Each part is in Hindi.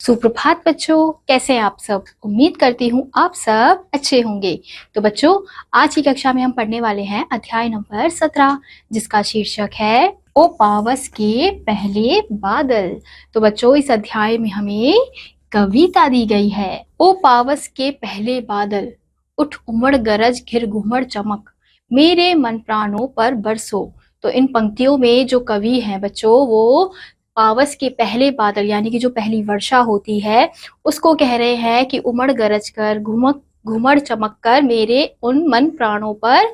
सुप्रभात बच्चों, कैसे हैं आप सब। उम्मीद करती हूँ आप सब अच्छे होंगे। तो बच्चों, आज की कक्षा में हम पढ़ने वाले हैं अध्याय नंबर 17, जिसका शीर्षक है ओ पावस के पहले बादल। तो बच्चों, इस अध्याय में हमें कविता दी गई है। ओ पावस के पहले बादल, उठ उमड़ गरज घिर घुमड़ चमक, मेरे मन प्राणों पर बरसो। तो इन पंक्तियों में जो कवि हैं बच्चों, वो पावस के पहले बादल यानी कि जो पहली वर्षा होती है उसको कह रहे हैं कि उमड़ गरज कर घुमड़ चमक कर मेरे उन मन प्राणों पर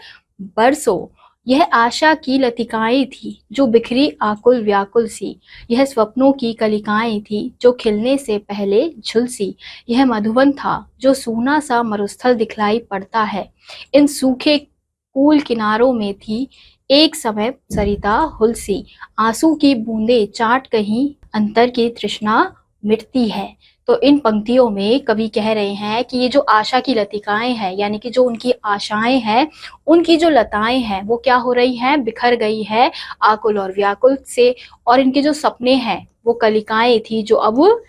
बरसो। यह आशा की लतिकाएं थी जो बिखरी आकुल व्याकुल सी, यह स्वप्नों की कलिकाएं थी जो खिलने से पहले झुलसी। यह मधुवन था जो सूना सा मरुस्थल दिखलाई पड़ता है, इन सूखे कूल किनारों में थी एक समय सरिता हुलसी, आंसू की बूंदे चाट कहीं अंतर की तृष्णा मिटती है। तो इन पंक्तियों में कवि कह रहे हैं कि ये जो आशा की लतिकाएं हैं यानी कि जो उनकी आशाएं हैं, उनकी जो लताएं हैं वो क्या हो रही हैं, बिखर गई है आकुल और व्याकुल से। और इनके जो सपने हैं वो कलिकाएं थी जो अब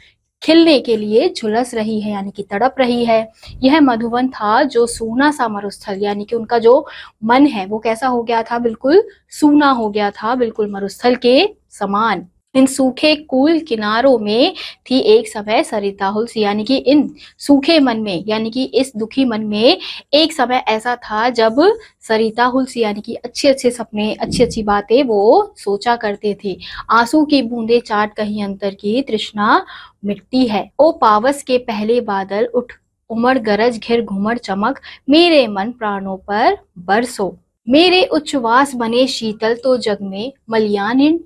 खिलने के लिए झुलस रही है यानी कि तड़प रही है। यह मधुवन था जो सूना सा मरुस्थल यानी कि उनका जो मन है वो कैसा हो गया था, बिल्कुल सूना हो गया था, बिल्कुल मरुस्थल के समान। इन सूखे कूल किनारों में थी एक समय सरिता हुलसी, यानी कि इन सूखे मन में यानी कि इस दुखी मन में एक समय ऐसा था जब सरिता हुलसी यानी कि अच्छे अच्छे सपने, अच्छी अच्छी बातें वो सोचा करते थे। आंसू की बूंदे चाट कहीं अंतर की तृष्णा मिटती है। ओ पावस के पहले बादल, उठ उमड़ गरज घिर घुमड़ चमक, मेरे मन प्राणों पर बरसो। मेरे उच्छ्वास बने शीतल तो जग में मलियानिन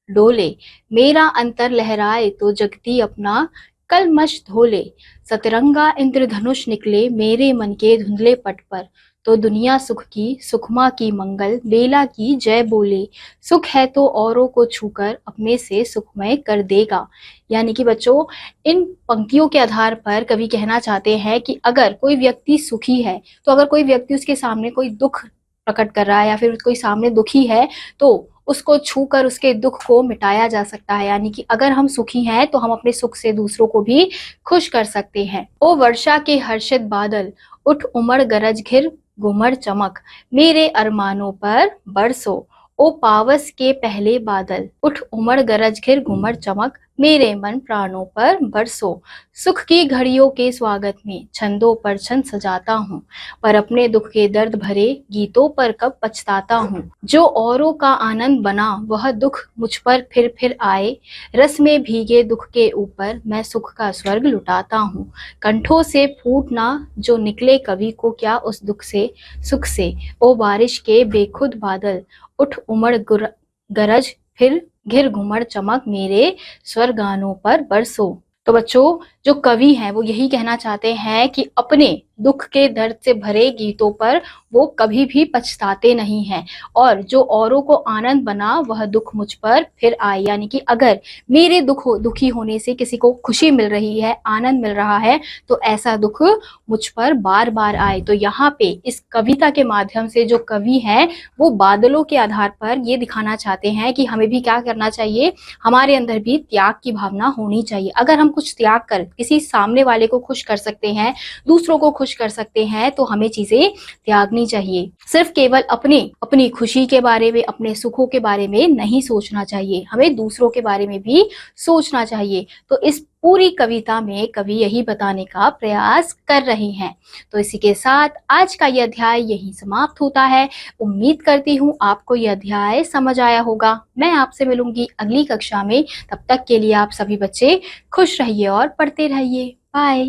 डोले, मेरा अंतर लहराए तो जगती अपना कलमश धोले। सतरंगा इंद्रधनुष निकले मेरे मन के धुंधले पट पर, तो दुनिया सुख की सुखमा की मंगल बेला की जय बोले। सुख है तो औरों को छूकर अपने से सुखमय कर देगा। यानी कि बच्चों, इन पंक्तियों के आधार पर कवि कहना चाहते हैं कि अगर कोई व्यक्ति सुखी है, तो अगर कोई व्यक्ति उसके सामने कोई दुख प्रकट कर रहा है या फिर कोई सामने दुखी है, तो उसको छूकर उसके दुख को मिटाया जा सकता है। यानी कि अगर हम सुखी हैं तो हम अपने सुख से दूसरों को भी खुश कर सकते हैं। ओ वर्षा के हर्षित बादल, उठ उमड़ गरज घिर घुमड़ चमक, मेरे अरमानों पर बरसो। ओ पावस के पहले बादल, उठ उमड़ गरज घिर घुमड़ चमक, मेरे मन प्राणों पर बरसो। सुख की घड़ियों के स्वागत में छंदों पर छंद सजाता हूँ, पर अपने दुख के दर्द भरे गीतों पर कब पछताता हूँ। जो औरों का आनंद बना वह दुख मुझ पर फिर आए, रस में भीगे दुख के ऊपर मैं सुख का स्वर्ग लुटाता हूँ। कंठों से फूटना जो निकले कवि को क्या उस दुख से सुख से। ओ बारिश के बेखुद बादल, उठ उमड़ गरज फिर घिर घुमड़ चमक, मेरे स्वर गानों पर बरसो। तो बच्चों, जो कवि हैं वो यही कहना चाहते हैं कि अपने दुख के दर्द से भरे गीतों पर वो कभी भी पछताते नहीं हैं, और जो औरों को आनंद बना वह दुख मुझ पर फिर आए। यानी कि अगर मेरे दुखी होने से किसी को खुशी मिल रही है, आनंद मिल रहा है, तो ऐसा दुख मुझ पर बार बार आए। तो यहाँ पे इस कविता के माध्यम से जो कवि हैं वो बादलों के आधार पर ये दिखाना चाहते हैं कि हमें भी क्या करना चाहिए, हमारे अंदर भी त्याग की भावना होनी चाहिए। अगर हम कुछ त्याग कर किसी सामने वाले को खुश कर सकते हैं, दूसरों को खुश कर सकते हैं, तो हमें चीजें त्यागनी चाहिए। सिर्फ केवल अपनी खुशी के बारे में, अपने सुखों के बारे में नहीं सोचना चाहिए, हमें दूसरों के बारे में भी सोचना चाहिए। तो इस पूरी कविता में कवि यही बताने का प्रयास कर रहे हैं। तो इसी के साथ आज का यह अध्याय यही समाप्त होता है। उम्मीद करती हूँ आपको यह अध्याय समझ आया होगा। मैं आपसे मिलूंगी अगली कक्षा में। तब तक के लिए आप सभी बच्चे खुश रहिए और पढ़ते रहिए। बाय।